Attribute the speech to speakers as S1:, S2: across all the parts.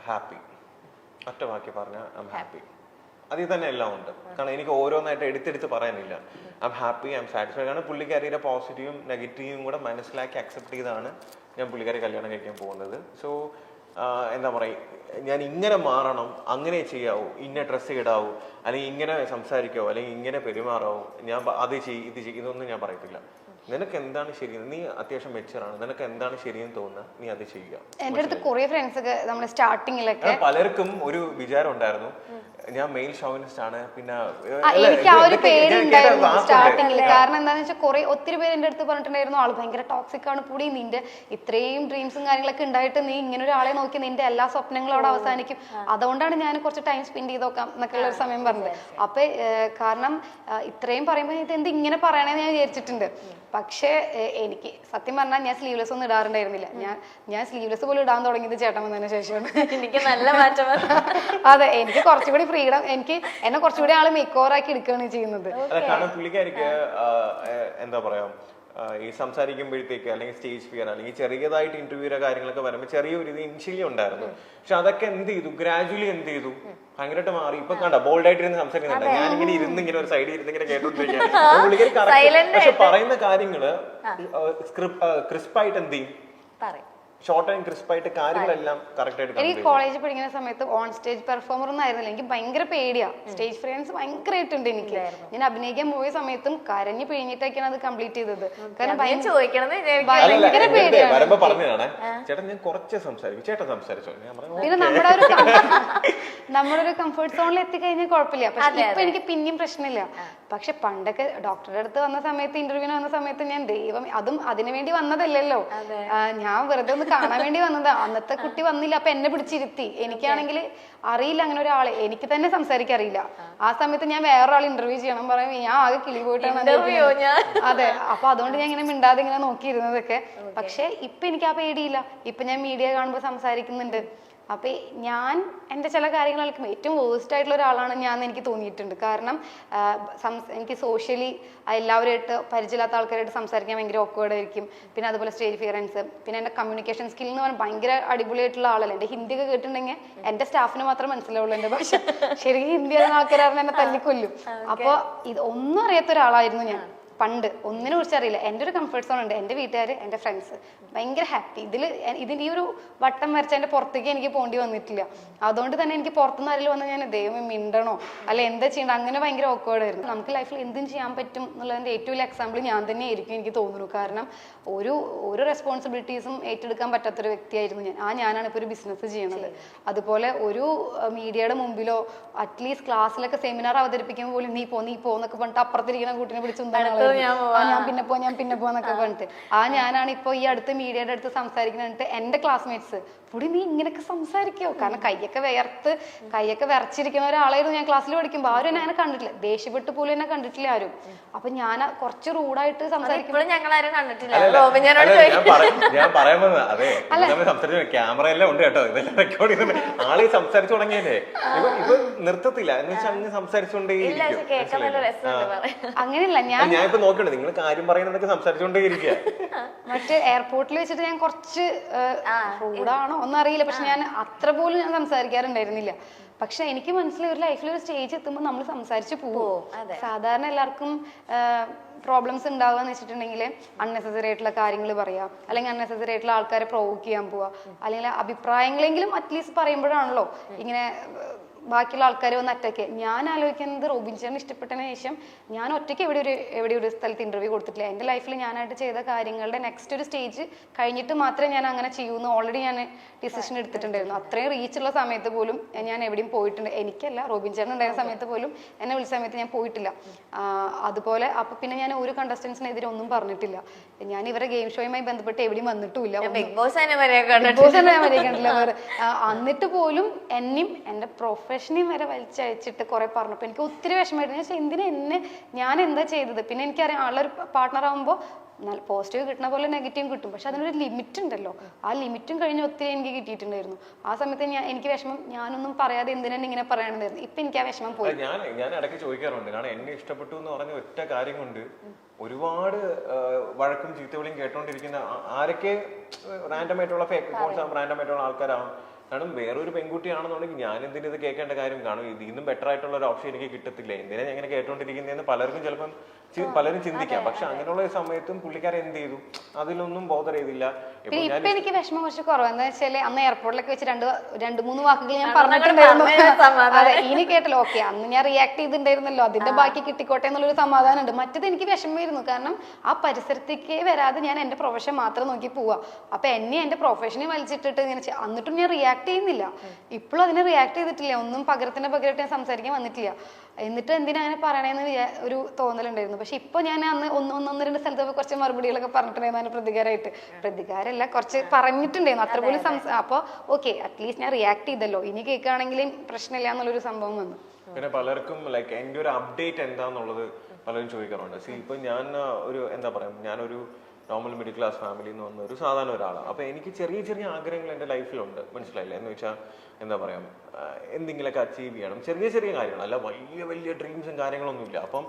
S1: Happy. ഒറ്റ വാക്കി പറഞ്ഞാൽ ഐ എം ഹാപ്പി. അതിൽ തന്നെ എല്ലാം ഉണ്ട്. കാരണം എനിക്ക് ഓരോന്നായിട്ട് എടുത്തെടുത്ത് പറയാനില്ല. I am happy, I M satisfied. കാരണം പുള്ളിക്കാരിയുടെ പോസിറ്റീവും നെഗറ്റീവും കൂടെ മനസ്സിലാക്കി അക്സെപ്റ്റ് ചെയ്താണ് ഞാൻ പുള്ളിക്കാരി കല്യാണം കഴിക്കാൻ പോകുന്നത്. സോ എന്താ പറയുക, ഞാൻ ഇങ്ങനെ മാറണം, അങ്ങനെ ചെയ്യാവൂ, ഇന്ന ഡ്രസ്സ് ഇടാവൂ, അല്ലെങ്കിൽ ഇങ്ങനെ സംസാരിക്കാവോ, അല്ലെങ്കിൽ ഇങ്ങനെ പെരുമാറാവോ, ഞാൻ അത് ചെയ്യും ഇത് ചെയ്യും, ഇതൊന്നും ഞാൻ പറയത്തില്ല. നിനക്ക് എന്താണ് ശരി, നീ അത്യാവശ്യം മെച്ചറാണ്, നിനക്ക് എന്താണ് ശരിയെന്ന് തോന്നുന്നത് നീ അത് ചെയ്യുക.
S2: എന്റെ അടുത്ത് കുറെ ഫ്രണ്ട്സ് ഒക്കെ നമ്മുടെ സ്റ്റാർട്ടിങ്ങിലൊക്കെ
S1: പലർക്കും ഒരു വിചാരം ഉണ്ടായിരുന്നു ഞാൻ മെയിൽ ഷോവിനിസ്റ്റ് ആണ്. പിന്നെ
S2: എനിക്ക് ആ ഒരു പേരുണ്ടായിരുന്നു സ്റ്റാർട്ടിങ്ങിൽ. കാരണം എന്താണെന്ന് വെച്ചാൽ കുറെ ഒത്തിരി പേര് എന്റെ അടുത്ത് പറഞ്ഞിട്ടുണ്ടായിരുന്നു ആള് ഭയങ്കര ടോക്സിക് ആണ് കൂടി, നിന്റെ ഇത്രയും ഡ്രീംസും കാര്യങ്ങളൊക്കെ ഉണ്ടായിട്ട് നീ ഇങ്ങനെ ഒരാളെ നോക്കി നിന്റെ എല്ലാ സ്വപ്നങ്ങളും അവിടെ അവസാനിക്കും, അതുകൊണ്ടാണ് ഞാൻ കുറച്ച് ടൈം സ്പെൻഡ് ചെയ്ത് നോക്കാം എന്നൊക്കെയുള്ള ഒരു സമയം പറഞ്ഞത്. അപ്പൊ കാരണം ഇത്രയും പറയുമ്പോൾ ഇത് എന്ത് ഇങ്ങനെ പറയണേന്ന് ഞാൻ വിചാരിച്ചിട്ടുണ്ട്. പക്ഷേ എനിക്ക് സത്യം പറഞ്ഞാൽ ഞാൻ സ്ലീവ്ലെസ് ഒന്നും ഇടാറുണ്ടായിരുന്നില്ല. ഞാൻ സ്ലീവ്ലെസ് പോലും ഇടാൻ തുടങ്ങിയത് ചേട്ടൻ വന്നതിന് ശേഷമാണ്.
S3: എനിക്ക് നല്ല മാറ്റം.
S2: അതെ, എനിക്ക് കുറച്ചുകൂടി ഫ്രീഡം, എനിക്ക് എന്നെ കുറച്ചുകൂടി ആള് മേക്ക് ഓവർ ആക്കി എടുക്കുകയാണ് ചെയ്യുന്നത്.
S1: കാരണം പുള്ളിക്കാരിക്ക് എന്താ പറയാ, ഈ സംസാരിക്കുമ്പോഴത്തേക്ക് അല്ലെങ്കിൽ സ്റ്റേജ് ഫിയർ അല്ലെങ്കിൽ ചെറിയതായിട്ട് ഇന്റർവ്യൂയുടെ കാര്യങ്ങളൊക്കെ വരുമ്പോൾ ചെറിയൊരു ഇത് ഇനിഷ്യലി ഉണ്ടായിരുന്നു. പക്ഷെ അതൊക്കെ എന്ത് ചെയ്തു, ഗ്രാജുവലി എന്ത് ചെയ്തു, ഭയങ്കരമായിട്ട് മാറി. ഇപ്പൊ കണ്ട ബോൾഡായിട്ട് ഇരുന്ന് സംസാരിക്കുന്നുണ്ട്. ഞാനിങ്ങനെ ഇരുന്ന് ഇങ്ങനെ ഒരു സൈഡിൽ ഇരുന്ന് ഇങ്ങനെ കേട്ടോണ്ടിരിക്കുകയാണ്. പുള്ളിക്കാരി പക്ഷെ പറയുന്ന കാര്യങ്ങള് ക്രിസ്പായിട്ട് എന്ത് ചെയ്യും, ഷോർട്ട് ആൻഡ് ക്രിസ്പായിട്ട് കാര്യങ്ങളെല്ലാം കറക്റ്റ് ആയിട്ട്.
S2: എനിക്ക് കോളേജിൽ പഠിക്കുന്ന സമയത്ത് ഓൺ സ്റ്റേജ് പെർഫോമർ ഒന്നും ആയിരുന്നില്ല. എനിക്ക് ഭയങ്കര പേടിയാ, സ്റ്റേജ് ഫ്രണ്ട്സ് ഭയങ്കരമായിട്ടുണ്ട് എനിക്ക്. ഞാൻ അഭിനയിക്കാൻ പോയ സമയത്തും കരഞ്ഞു പിഴിഞ്ഞിട്ടൊക്കെയാണ് അത് കംപ്ലീറ്റ് ചെയ്തത്. കാരണം ഭയങ്കര പേടിയാണ്.
S1: വരുമ്പോ പറഞ്ഞതാണ് ചേട്ടൻ ഞാൻ കുറച്ച് സംസാരിക്കും, ചേട്ടൻ സംസാരിച്ചോ.
S2: പിന്നെ നമ്മുടെ ഒരു കംഫർട്ട് സോണിൽ എത്തിക്കഴിഞ്ഞാൽ കുഴപ്പമില്ല. പക്ഷെ ഇപ്പൊ എനിക്ക് പിന്നെയും പ്രശ്നമില്ല. പക്ഷെ പണ്ടൊക്കെ ഡോക്ടറുടെ അടുത്ത് വന്ന സമയത്ത്, ഇന്റർവ്യൂവിന് വന്ന സമയത്ത് ഞാൻ ദൈവം, അതും അതിനു വേണ്ടി വന്നതല്ലല്ലോ, ഞാൻ വെറുതെ ഒന്ന് കാണാൻ വേണ്ടി വന്നതാ. അന്നത്തെ കുട്ടി വന്നില്ല, അപ്പൊ എന്നെ പിടിച്ചിരുത്തി. എനിക്കാണെങ്കിൽ അറിയില്ല അങ്ങനെ ഒരാളെ, എനിക്ക് തന്നെ സംസാരിക്കാൻ അറിയില്ല. ആ സമയത്ത് ഞാൻ വേറൊരാൾ ഇന്റർവ്യൂ ചെയ്യണം പറയും, ഞാൻ ആകെ കിളി പോയിട്ടാണ്. അതെ, അപ്പൊ അതുകൊണ്ട് ഞാൻ ഇങ്ങനെ മിണ്ടാതെ ഇങ്ങനെ നോക്കിയിരുന്നതൊക്കെ. പക്ഷെ ഇപ്പൊ എനിക്ക് ആ പേടിയില്ല. ഇപ്പൊ ഞാൻ മീഡിയ കാണുമ്പോൾ സംസാരിക്കുന്നുണ്ട്. അപ്പൊ ഞാൻ എൻ്റെ ചില കാര്യങ്ങളൊക്കെ ഏറ്റവും വേസ്റ്റ് ആയിട്ടുള്ള ഒരാളാണ് ഞാൻ എനിക്ക് തോന്നിയിട്ടുണ്ട്. കാരണം എനിക്ക് സോഷ്യലി എല്ലാവരുമായിട്ട് പരിചയമില്ലാത്ത ആൾക്കാരായിട്ട് സംസാരിക്കാൻ ഭയങ്കര ഓക്വേർഡ് ആയിരിക്കും. പിന്നെ അതുപോലെ സ്റ്റേജ് ഫിയറൻസ്, പിന്നെ എൻ്റെ കമ്മ്യൂണിക്കേഷൻ സ്കിൽ എന്ന് പറഞ്ഞാൽ ഭയങ്കര അടിപൊളിയായിട്ടുള്ള ആളല്ല. എൻ്റെ ഹിന്ദി ഒക്കെ കേട്ടിട്ടുണ്ടെങ്കിൽ എൻ്റെ സ്റ്റാഫിന് മാത്രം മനസ്സിലാവുള്ളൂ എൻ്റെ ഭാഷ. ശരിക്കും ഹിന്ദി അറിയുന്ന ആൾക്കാരാണ് എന്നെ തല്ലിക്കൊല്ലും. അപ്പോൾ ഇത് ഒന്നും അറിയാത്ത ഒരാളായിരുന്നു ഞാൻ പണ്ട്. ഒന്നിനെ കുറിച്ച് അറിയില്ല. എൻ്റെ ഒരു കംഫർട്ട് സോൺ ഉണ്ട്, എൻ്റെ വീട്ടുകാർ, എൻ്റെ ഫ്രണ്ട്സ്, ഭയങ്കര ഹാപ്പി. ഇതിൻ്റെ ഈ ഒരു വട്ടം വരച്ച എൻ്റെ പുറത്തേക്ക് എനിക്ക് പോകേണ്ടി വന്നിട്ടില്ല. അതുകൊണ്ട് തന്നെ എനിക്ക് പുറത്തുനിന്ന് ആരെങ്കിലും വന്ന് ഞാൻ ദൈവം മിണ്ടണോ അല്ലെ എന്താ ചെയ്യണം അങ്ങനെ ഭയങ്കര ഓക്വേർഡ് ആയിരുന്നു. നമുക്ക് ലൈഫിൽ എന്തും ചെയ്യാൻ പറ്റും എന്നുള്ളതിൻ്റെ ഏറ്റവും വലിയ എക്സാമ്പിൾ ഞാൻ തന്നെ ആയിരിക്കും എനിക്ക് തോന്നുന്നു. കാരണം ഒരു റെസ്പോൺസിബിലിറ്റീസും ഏറ്റെടുക്കാൻ പറ്റാത്തൊരു വ്യക്തിയായിരുന്നു ഞാൻ. ഞാനാണ് ഇപ്പോൾ ഒരു ബിസിനസ് ചെയ്യുന്നത്. അതുപോലെ ഒരു മീഡിയയുടെ മുമ്പിലോ അറ്റ്ലീസ്റ്റ് ക്ലാസ്സിലൊക്കെ സെമിനാർ അവതരിപ്പിക്കുമ്പോൾ പോലും നീ പോ എന്നൊക്കെ പറഞ്ഞിട്ട് അപ്പുറത്തിരിക്കുന്ന കൂട്ടിനെ പിടിച്ച് ഞാൻ പിന്നെ പോന്നൊക്കെ പറഞ്ഞിട്ട് ഞാനാണ് ഇപ്പൊ ഈ അടുത്ത് മീഡിയയുടെ അടുത്ത് സംസാരിക്കുന്നിട്ട് എന്റെ ക്ലാസ്മേറ്റ്സ് പൊടി നീ ഇങ്ങനെയൊക്കെ സംസാരിക്കോ. കാരണം കൈയൊക്കെ വിറച്ചിരിക്കുന്ന ഒരാളായിരുന്നു ഞാൻ ക്ലാസ്സിൽ പഠിക്കുമ്പോൾ. ആരും എന്നെ കണ്ടിട്ടില്ല, ദേഷ്യപ്പെട്ട് പോലും എന്നെ കണ്ടിട്ടില്ല ആരും. അപ്പൊ ഞാൻ കുറച്ച് റൂഡായിട്ട് സംസാരിക്കുമ്പോൾ
S1: ക്യാമറ എല്ലാം ഉണ്ട് കേട്ടോ, ഇതെല്ലാം റെക്കോർഡ് ചെയ്യുന്നുണ്ട്. ആള് സംസാരിച്ചു തുടങ്ങിയല്ലേ, ഇപ്പൊ നിർത്തത്തില്ല എന്ന് വെച്ചാൽ അങ്ങ് സംസാരിച്ചോണ്ടേ.
S2: അങ്ങനെയല്ല, ഞാൻ
S1: ഇപ്പൊ നോക്കണ്ടേ നിങ്ങൾ കാര്യം പറയുന്നതൊക്കെ സംസാരിച്ചോണ്ടേ ഇരിക്കുക.
S2: മറ്റേ എയർപോർട്ടിൽ വെച്ചിട്ട് ഞാൻ കുറച്ച് റൂഡാണോ ഒന്നും അറിയില്ല, പക്ഷെ ഞാൻ അത്ര പോലും ഞാൻ സംസാരിക്കാറുണ്ടായിരുന്നില്ല. പക്ഷെ എനിക്ക് മനസ്സിലായി ഒരു ലൈഫിൽ ഒരു സ്റ്റേജ് എത്തുമ്പോൾ നമ്മൾ സംസാരിച്ച് പോവും. സാധാരണ എല്ലാവർക്കും പ്രോബ്ലംസ് ഉണ്ടാവുക എന്ന് വെച്ചിട്ടുണ്ടെങ്കിൽ അൺനെസസറി ആയിട്ടുള്ള കാര്യങ്ങൾ പറയാം, അല്ലെങ്കിൽ അൺനെസസറി ആയിട്ടുള്ള ആൾക്കാരെ പ്രൊവോക്ക് ചെയ്യാൻ പോവുക, അല്ലെങ്കിൽ അഭിപ്രായങ്ങളെങ്കിലും അറ്റ്ലീസ്റ്റ് പറയുമ്പോഴാണല്ലോ ഇങ്ങനെ ബാക്കിയുള്ള ആൾക്കാരെ ഒന്ന് അറ്റാക്ക്. ഞാൻ ആലോചിക്കുന്നത് റോബിൻ ചേട്ടന് ഇഷ്ടപ്പെട്ടതിന് ശേഷം ഞാൻ ഒറ്റയ്ക്ക് എവിടെ ഒരു സ്ഥലത്ത് ഇന്റർവ്യൂ കൊടുത്തിട്ടില്ല. എൻ്റെ ലൈഫിൽ ഞാനായിട്ട് ചെയ്ത കാര്യങ്ങളുടെ നെക്സ്റ്റ് ഒരു സ്റ്റേജ് കഴിഞ്ഞിട്ട് മാത്രമേ ഞാൻ അങ്ങനെ ചെയ്യൂന്ന് ഓൾറെഡി ഞാൻ ഡിസിഷൻ എടുത്തിട്ടുണ്ടായിരുന്നു. അത്രയും റീച്ചുള്ള സമയത്ത് പോലും ഞാൻ എവിടെയും പോയിട്ടുണ്ട്. എനിക്കല്ല, റോബിൻ ചേട്ടൻ ഉണ്ടായിരുന്ന സമയത്ത് പോലും എന്നെ വിളിച്ച സമയത്ത് ഞാൻ പോയിട്ടില്ല. അതുപോലെ അപ്പൊ പിന്നെ ഞാൻ ഒരു കണ്ടസ്റ്റൻസിനെതിരെ ഒന്നും പറഞ്ഞിട്ടില്ല. ഞാൻ ഇവരെ ഗെയിം ഷോയുമായി ബന്ധപ്പെട്ട് എവിടെയും വന്നിട്ടുമില്ല.
S3: ബിഗ് ബോസ് ഞാൻ
S2: കണ്ടില്ല. എന്നിട്ട് പോലും എന്നെയും എൻ്റെ പ്രൊഫഷനെയും വരെ വലിച്ചയച്ചിട്ട് കുറെ പറഞ്ഞപ്പോൾ എനിക്ക് ഒത്തിരി വിഷമമായിട്ട്. ഞാൻ എന്താ ചെയ്തത്? പിന്നെ എനിക്കറിയാം ആളൊരു പാർട്ട്ണർ ആകുമ്പോൾ നല്ല പോസിറ്റീവ് കിട്ടുന്ന പോലെ നെഗറ്റീവ് കിട്ടും, പക്ഷെ അതിനൊരു ലിമിറ്റ് ഉണ്ടല്ലോ. ആ ലിമിറ്റും കഴിഞ്ഞ് ഒത്തിരി എനിക്ക് കിട്ടിയിട്ടുണ്ടായിരുന്നു. ആ സമയത്ത് എനിക്ക് വിഷമം, ഞാനൊന്നും പറയാതെ എന്തിനാണ് ഇങ്ങനെ പറയണതായിരുന്നു. ഇപ്പൊ എനിക്ക് ആ വിഷമം പോയി.
S1: ഞാൻ ഇടയ്ക്ക് ചോദിക്കാറുണ്ട്, കാരണം എന്നെ ഇഷ്ടപ്പെട്ടു എന്ന് പറഞ്ഞ ഒറ്റ കാര്യം കൊണ്ട് ഒരുപാട് വഴക്കും ചീത്തവിളിയും കേട്ടോണ്ടിരിക്കുന്ന ആരൊക്കെ റാൻഡമായിട്ടുള്ള ഫേക്ക് അക്കൗണ്ട്സ് ആവും, റാൻഡമായിട്ടുള്ള ആൾക്കാരാവും. കാരണം വേറൊരു പെൺകുട്ടിയാണെന്നുണ്ടെങ്കിൽ ഞാൻ എന്തിനും ഇത് കേൾക്കേണ്ട കാര്യം കാണും, ഇതിൽ നിന്നും ബെറ്റർ ആയിട്ടുള്ള ഒരു ഓപ്ഷൻ എനിക്ക് കിട്ടത്തില്ല, എന്തിനാ ഞാൻ ഇങ്ങനെ കേട്ടോണ്ടിരിക്കുന്നതെന്ന് പലർക്കും ചിലപ്പം പലരും ചിന്തിക്കാം. പക്ഷെ അങ്ങനെയുള്ള സമയത്തും പുള്ളിക്കാരൻ എന്ത് ചെയ്തു, അതിലൊന്നും ബോധർ ചെയ്തില്ല.
S2: ഇപ്പൊ എനിക്ക് വിഷമം കുറച്ച് കുറവെന്ന് വെച്ചാല് അന്ന് എയർപോർട്ടിലൊക്കെ വെച്ച് രണ്ട് മൂന്ന് വാക്കുകൾ ഞാൻ പറഞ്ഞിട്ടുണ്ടായിരുന്നു. അതെ, ഇനി കേട്ടല്ലോ, ഓക്കെ അന്ന് ഞാൻ റിയാക്ട് ചെയ്തിട്ടുണ്ടായിരുന്നല്ലോ, അതിന്റെ ബാക്കി കിട്ടിക്കോട്ടെ എന്നുള്ളൊരു സമാധാനം ഉണ്ട്. മറ്റത് എനിക്ക് വിഷമമായിരുന്നു, കാരണം ആ പരിസരത്തേക്ക് വരാതെ ഞാൻ എന്റെ പ്രൊഫഷൻ മാത്രം നോക്കി പോവാ. അപ്പൊ എന്നെ എന്റെ പ്രൊഫഷനെ വലിച്ചിട്ടിട്ട് ഇങ്ങനെ എന്നിട്ടും ഞാൻ റിയാക്ട് ചെയ്യുന്നില്ല. ഇപ്പോഴും അതിനെ റിയാക്ട് ചെയ്തിട്ടില്ല, ഒന്നും പകരമായിട്ട് ഞാൻ സംസാരിക്കാൻ വന്നിട്ടില്ല. എന്നിട്ട് എന്തിനാ അങ്ങനെ പറയണേന്ന് ഒരു തോന്നലുണ്ടായിരുന്നു. പക്ഷെ ഇപ്പൊ ഞാൻ അന്ന് ഒന്ന് രണ്ട് സ്ഥലത്ത് കുറച്ച് മറുപടികളൊക്കെ പറഞ്ഞിട്ടുണ്ടായിരുന്നു പ്രതികാരമല്ല, കുറച്ച് പറഞ്ഞിട്ടുണ്ടായിരുന്നു അത്ര പോലും അപ്പൊ ഓക്കെ അറ്റ്ലീസ്റ്റ് ഞാൻ റിയാക്ട് ചെയ്തല്ലോ, ഇനി കേൾക്കുകയാണെങ്കിലും പ്രശ്നമില്ല എന്നുള്ളൊരു സംഭവം വന്നു.
S1: പിന്നെ പലർക്കും ലൈക്ക് എന്റെ ഒരു അപ്ഡേറ്റ് എന്താന്നുള്ളത് പലരും ചോദിക്കാറുണ്ട്. ഇപ്പൊ ഞാൻ ഒരു എന്താ പറയാ, ഞാനൊരു നോർമൽ മിഡിൽ ക്ലാസ് ഫാമിലിയിൽ നിന്ന് വന്ന ഒരു സാധാരണ ഒരാളാണ്. അപ്പൊ എനിക്ക് ചെറിയ ചെറിയ ആഗ്രഹങ്ങൾ എൻ്റെ ലൈഫിലുണ്ട്, മനസ്സിലായില്ലേ? എന്ന് വെച്ചാൽ എന്താ പറയാ, എന്തെങ്കിലുമൊക്കെ അച്ചീവ് ചെയ്യണം, ചെറിയ ചെറിയ കാര്യങ്ങൾ, അല്ല വലിയ വലിയ ഡ്രീംസും കാര്യങ്ങളൊന്നുമില്ല. അപ്പം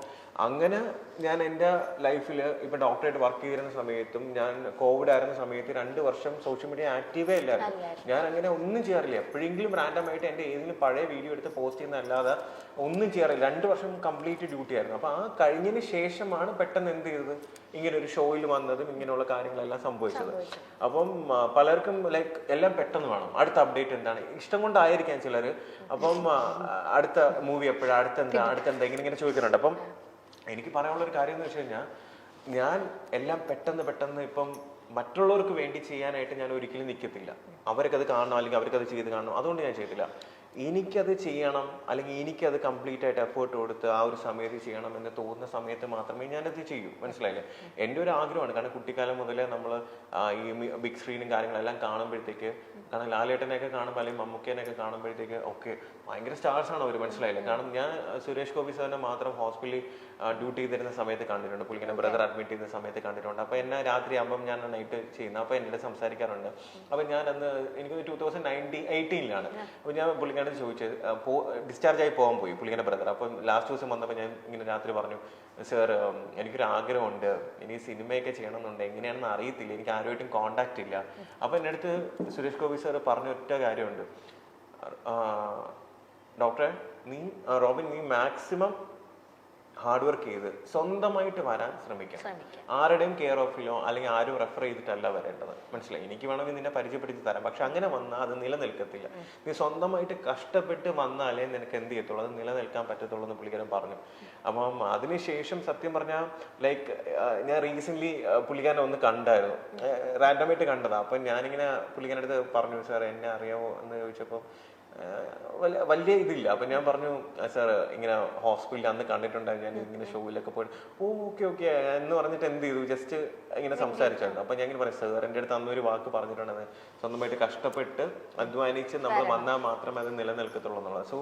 S1: അങ്ങനെ ഞാൻ എൻ്റെ ലൈഫിൽ ഇപ്പം ഡോക്ടറായിട്ട് വർക്ക് ചെയ്തിരുന്ന സമയത്തും ഞാൻ കോവിഡ് ആയിരുന്ന സമയത്ത് 2 വർഷം സോഷ്യൽ മീഡിയ ആക്റ്റീവേ ഇല്ലായിരുന്നു. ഞാൻ അങ്ങനെ ഒന്നും ചെയ്യാറില്ല. എപ്പോഴെങ്കിലും റാൻഡമായിട്ട് എൻ്റെ ഏതെങ്കിലും പഴയ വീഡിയോ എടുത്ത് പോസ്റ്റ് ചെയ്യുന്നതല്ലാതെ ഒന്നും ചെയ്യാറില്ല. 2 വർഷം കംപ്ലീറ്റ് ഡ്യൂട്ടി ആയിരുന്നു. അപ്പം ആ കഴിഞ്ഞതിന് ശേഷമാണ് പെട്ടെന്ന് എന്ത് ചെയ്തത്, ഇങ്ങനെ ഒരു ഷോയിൽ വന്നതും ഇങ്ങനെയുള്ള കാര്യങ്ങളെല്ലാം സംഭവിച്ചത്. അപ്പം പലർക്കും ലൈക്ക് എല്ലാം പെട്ടെന്ന് വേണം, അടുത്ത അപ്ഡേറ്റ് എന്താണ്, ഇഷ്ടം കൊണ്ടായിരിക്കാം ചിലർ. അപ്പം അടുത്ത മൂവി എപ്പോഴാണ്, അടുത്തെന്താ ഇങ്ങനെ ചോദിക്കുന്നുണ്ട്. അപ്പം എനിക്ക് പറയാനുള്ളൊരു കാര്യം എന്ന് വെച്ച് കഴിഞ്ഞാൽ, ഞാൻ എല്ലാം പെട്ടെന്ന് ഇപ്പം മറ്റുള്ളവർക്ക് വേണ്ടി ചെയ്യാനായിട്ട് ഞാൻ ഒരിക്കലും നിൽക്കത്തില്ല. അവർക്കത് കാണണം, അല്ലെങ്കിൽ അവർക്കത് ചെയ്ത് കാണണം, അതുകൊണ്ട് ഞാൻ ചെയ്തില്ല. എനിക്കത് ചെയ്യണം, അല്ലെങ്കിൽ എനിക്കത് കംപ്ലീറ്റ് ആയിട്ട് എഫേർട്ട് കൊടുത്ത് ആ ഒരു സമയത്ത് ചെയ്യണം എന്ന് തോന്നുന്ന സമയത്ത് മാത്രമേ ഞാനത് ചെയ്യൂ, മനസ്സിലായില്ലേ? എൻ്റെ ഒരു ആഗ്രഹമാണ്. കാരണം കുട്ടിക്കാലം മുതലേ നമ്മൾ ഈ ബിഗ് സ്ക്രീനും കാര്യങ്ങളെല്ലാം കാണുമ്പോഴത്തേക്ക്, കാരണം ലാലേട്ടനെയൊക്കെ കാണുമ്പോൾ അല്ലെങ്കിൽ മമ്മൂക്കേനെയൊക്കെ കാണുമ്പോഴത്തേക്ക് ഒക്കെ ഭയങ്കര സ്റ്റാർസാണ് അവർ, മനസ്സിലായില്ലേ? കാരണം ഞാൻ സുരേഷ് ഗോപി സാറിനെ മാത്രം ഹോസ്പിറ്റലിൽ ഡ്യൂട്ടി ചെയ്തിരുന്ന സമയത്ത് കണ്ടിട്ടുണ്ട്, പുള്ളിങ്ങനെ ബ്രദർ അഡ്മിറ്റ് ചെയ്യുന്ന സമയത്ത് കണ്ടിട്ടുണ്ട്. അപ്പോൾ എന്നെ രാത്രി ആകുമ്പം ഞാൻ നൈറ്റ് ചെയ്യുന്നത്, അപ്പോൾ എന്നോട് സംസാരിക്കാറുണ്ട്. അപ്പോൾ ഞാൻ അന്ന് എനിക്ക് 2018 അപ്പോൾ ഞാൻ പുള്ളിക്കാരൻ ചോദിച്ചത്, ഡിസ്ചാർജ് ആയി പോകാൻ പോയി പുള്ളിക്കാരൻ്റെ ബ്രദർ. അപ്പം ലാസ്റ്റ് ദിവസം വന്നപ്പോൾ ഞാൻ ഇങ്ങനെ രാത്രി പറഞ്ഞു, സാർ എനിക്കൊരു ആഗ്രഹമുണ്ട്, ഇനി സിനിമയൊക്കെ ചെയ്യണമെന്നുണ്ട്, എങ്ങനെയാണെന്ന് അറിയത്തില്ല, എനിക്ക് ആരുമായിട്ടും കോണ്ടാക്ട് ഇല്ല. അപ്പോൾ എൻ്റെ അടുത്ത് സുരേഷ് ഗോപി സാർ പറഞ്ഞ ഒറ്റ കാര്യമുണ്ട്, ഡോക്ടറെ റോബിൻ നീ മാക്സിമം ഹാർഡ് വർക്ക് ചെയ്ത് സ്വന്തമായിട്ട് വരാൻ ശ്രമിക്കാം. ആരുടെയും കെയർ ഓഫിലോ അല്ലെങ്കിൽ ആരും റെഫർ ചെയ്തിട്ടല്ല വരേണ്ടത്, മനസ്സിലായി? എനിക്ക് വേണമെങ്കിൽ നിന്നെ പരിചയപ്പെടുത്തി തരാം, പക്ഷെ അങ്ങനെ വന്നാൽ അത് നിലനിൽക്കത്തില്ല. നീ സ്വന്തമായിട്ട് കഷ്ടപ്പെട്ട് വന്നാലേ നിനക്ക് എന്ത് ചെയ്യത്തുള്ളൂ, അത് നിലനിൽക്കാൻ പറ്റത്തുള്ളൂ എന്ന് പുള്ളിക്കാരൻ പറഞ്ഞു. അപ്പം അതിനുശേഷം സത്യം പറഞ്ഞാൽ ലൈക്ക് ഞാൻ റീസെന്റ് പുള്ളിക്കാരനെ ഒന്ന് കണ്ടായിരുന്നു, റാൻഡമായിട്ട് കണ്ടതാ. അപ്പം ഞാനിങ്ങനെ പുള്ളിക്കാരൻ്റെ അടുത്ത് പറഞ്ഞു, സാർ എന്നെ അറിയാമോ എന്ന് ചോദിച്ചപ്പോൾ വലിയ ഇതില്ല. അപ്പം ഞാൻ പറഞ്ഞു, സാർ ഇങ്ങനെ ഹോസ്പിറ്റലിൽ അന്ന് കണ്ടിട്ടുണ്ടായിരുന്നു, ഞാൻ ഇങ്ങനെ ഷോയിലൊക്കെ പോയിട്ട് ഓക്കെ എന്ന് പറഞ്ഞിട്ട് എന്ത് ചെയ്തു, ജസ്റ്റ് ഇങ്ങനെ സംസാരിച്ചായിരുന്നു. അപ്പം ഞാൻ ഇങ്ങനെ പറയാം, സാർ എൻ്റെ അടുത്ത് അന്നൊരു വാക്ക് പറഞ്ഞിട്ടുണ്ടെന്ന്, സ്വന്തമായിട്ട് കഷ്ടപ്പെട്ട് അധ്വാനിച്ച് നമ്മൾ വന്നാൽ മാത്രമേ അത് നിലനിൽക്കത്തുള്ളൂ എന്നുള്ളത്. സോ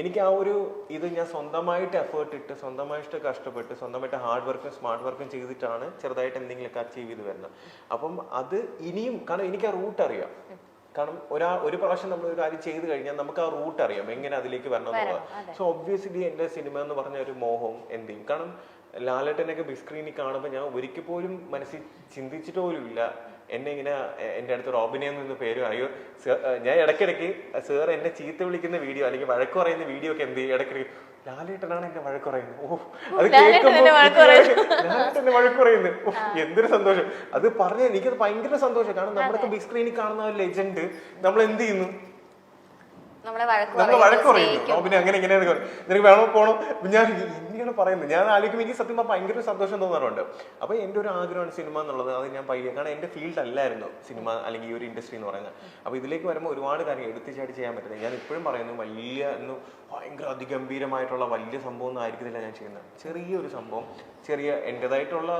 S1: എനിക്ക് ആ ഒരു ഇത് ഞാൻ സ്വന്തമായിട്ട് എഫേർട്ട് ഇട്ട്, സ്വന്തമായിട്ട് കഷ്ടപ്പെട്ട്, സ്വന്തമായിട്ട് ഹാർഡ് വർക്കും സ്മാർട്ട് വർക്കും ചെയ്തിട്ടാണ് ചെറുതായിട്ട് എന്തെങ്കിലുമൊക്കെ അച്ചീവ് ചെയ്ത് വരുന്നത്. അപ്പം അത് ഇനിയും, കാരണം എനിക്ക് ആ റൂട്ട് അറിയാം. കാരണം ഒരു പ്രാവശ്യം നമ്മൾ ഒരു കാര്യം ചെയ്ത് കഴിഞ്ഞാൽ നമുക്ക് ആ റൂട്ട് അറിയാം, എങ്ങനെ അതിലേക്ക് വരണം എന്നുള്ളത്. സോ ഒബ്വിയസ്ലി എൻ്റെ സിനിമ എന്ന് പറഞ്ഞ ഒരു മോഹവും എന്ത് ചെയ്യും, കാരണം ലാലേട്ടനൊക്കെ ബിഗ് സ്ക്രീനിൽ കാണുമ്പോൾ ഞാൻ ഒരിക്കൽ പോലും മനസ്സിൽ ചിന്തിച്ചിട്ട് പോലും ഇല്ല എന്നെ ഇങ്ങനെ എൻ്റെ അടുത്ത് റോബിനെ എന്ന് പേര് അറിയോ. ഞാൻ ഇടയ്ക്കിടയ്ക്ക് സാർ എന്നെ ചീത്ത വിളിക്കുന്ന വീഡിയോ അല്ലെങ്കിൽ വഴക്ക് പറയുന്ന വീഡിയോ ഒക്കെ എന്ത് ചെയ്യും, ഇടയ്ക്കിടയ്ക്ക് ലാലേട്ടനാണ് എന്നെ വഴക്ക് പറയുന്നത്. ഓ അത് കേൾക്കുമ്പോൾ ലാലേട്ടനെ വഴക്ക് പറയുന്നത്, ഓ എന്തൊരു സന്തോഷം. അത് പറഞ്ഞാൽ എനിക്കത് ഭയങ്കര സന്തോഷം. കാരണം നമ്മളൊക്കെ ബിഗ് സ്ക്രീനിൽ കാണുന്ന ഒരു ലെജൻഡ് നമ്മൾ എന്ത് ചെയ്യുന്നു, നമ്മളെ വഴക്ക് പറയുന്നു. റോബിനെ അങ്ങനെ ഇങ്ങനെയാണ്, നിനക്ക് വേണോ പോണോ, ഞാൻ ഇങ്ങനെയാണ് പറയുന്നത്. ഞാൻ ആലോചിക്കുമ്പോൾ എനിക്ക് സത്യം ഭയങ്കര സന്തോഷം തോന്നാറുണ്ട്. അപ്പൊ എൻ്റെ ഒരു ആഗ്രഹമാണ് സിനിമ എന്നുള്ളത്. അത് ഞാൻ പയ്യെ, കാരണം എൻ്റെ ഫീൽഡ് അല്ലായിരുന്നു സിനിമ അല്ലെങ്കിൽ ഈ ഒരു ഇൻഡസ്ട്രി എന്ന് പറയുന്നത്. അപ്പൊ ഇതിലേക്ക് വരുമ്പോൾ ഒരുപാട് കാര്യം എടുത്തുചാടി ചെയ്യാൻ പറ്റുന്നത്. ഞാൻ ഇപ്പോഴും പറയുന്നു, ഭയങ്കര അതിഗംഭീരമായിട്ടുള്ള വലിയ സംഭവം ഒന്നും ആയിരിക്കുന്നില്ല ഞാൻ ചെയ്യുന്നത്. ചെറിയൊരു സംഭവം, ചെറിയ എൻ്റെതായിട്ടുള്ള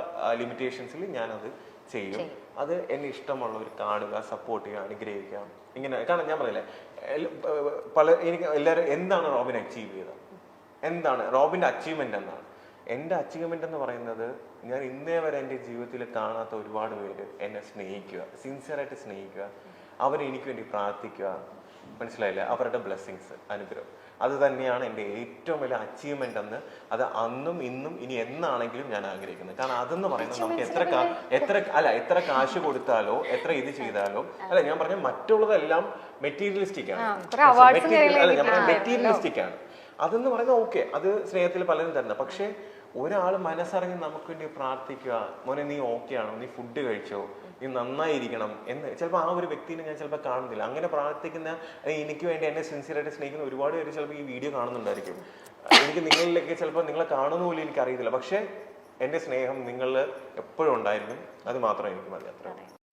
S1: ലിമിറ്റേഷൻസിൽ ഞാനത് ചെയ്യും. അത് എന്നെ ഇഷ്ടമുള്ളവർ കാണുക, സപ്പോർട്ട് ചെയ്യുക, അനുഗ്രഹിക്കുക, ഇങ്ങനെ. കാരണം ഞാൻ പറയില്ലേ, എനിക്ക് എല്ലാവരും എന്താണ് റോബിൻ അച്ചീവ് ചെയ്തത്, എന്താണ് റോബിൻ്റെ അച്ചീവ്മെന്റ് എന്നാണ്. എൻ്റെ അച്ചീവ്മെന്റ് എന്ന് പറയുന്നത്, ഞാൻ ഇന്നേ വരെ എൻ്റെ ജീവിതത്തിൽ കാണാത്ത ഒരുപാട് പേര് എന്നെ സ്നേഹിക്കുക, സിൻസിയറായിട്ട് സ്നേഹിക്കുക, അവരെനിക്ക് വേണ്ടി പ്രാർത്ഥിക്കുക, മനസ്സിലായില്ല, അവരുടെ ബ്ലെസ്സിങ്സ്, അനുഗ്രഹം. അത് തന്നെയാണ് എൻ്റെ ഏറ്റവും വലിയ അച്ചീവ്മെന്റ് എന്ന്. അത് അന്നും ഇന്നും ഇനി എന്നാണെങ്കിലും ഞാൻ ആഗ്രഹിക്കുന്നത്. കാരണം അതെന്ന് പറയുന്നത് നമുക്ക് എത്ര കാശ് കൊടുത്താലോ എത്ര ഇത് ചെയ്താലോ അല്ല, ഞാൻ പറഞ്ഞ മറ്റുള്ളതെല്ലാം മെറ്റീരിയലിസ്റ്റിക് ആണ്. മെറ്റീരിയലിസ്റ്റിക് ആണ് അതെന്ന് പറയുന്നത്. ഓക്കെ, അത് സ്നേഹത്തിൽ പലരും തരുന്ന. പക്ഷെ ഒരാൾ മനസ്സറിഞ്ഞ് നമുക്ക് വേണ്ടി പ്രാർത്ഥിക്കുക, മോനെ നീ ഓക്കെ ആണോ, നീ ഫുഡ് കഴിച്ചോ, നീ നന്നായിരിക്കണം എന്ന് ചിലപ്പോൾ ആ ഒരു വ്യക്തിനെ ഞാൻ ചിലപ്പോൾ കാണുന്നില്ല. അങ്ങനെ പ്രാർത്ഥിക്കുന്ന, എനിക്ക് വേണ്ടി എന്നെ സിൻസിയറായിട്ട് സ്നേഹിക്കുന്ന ഒരുപാട് പേര് ചിലപ്പോൾ ഈ വീഡിയോ കാണുന്നുണ്ടായിരിക്കും. എനിക്ക് നിങ്ങളിലേക്ക് ചിലപ്പോൾ നിങ്ങളെ കാണുന്ന പോലും എനിക്ക് അറിയത്തില്ല. പക്ഷെ എൻ്റെ സ്നേഹം നിങ്ങളിൽ എപ്പോഴും ഉണ്ടായിരിക്കും. അത് മാത്രമേ എനിക്ക് മതി. അത്ര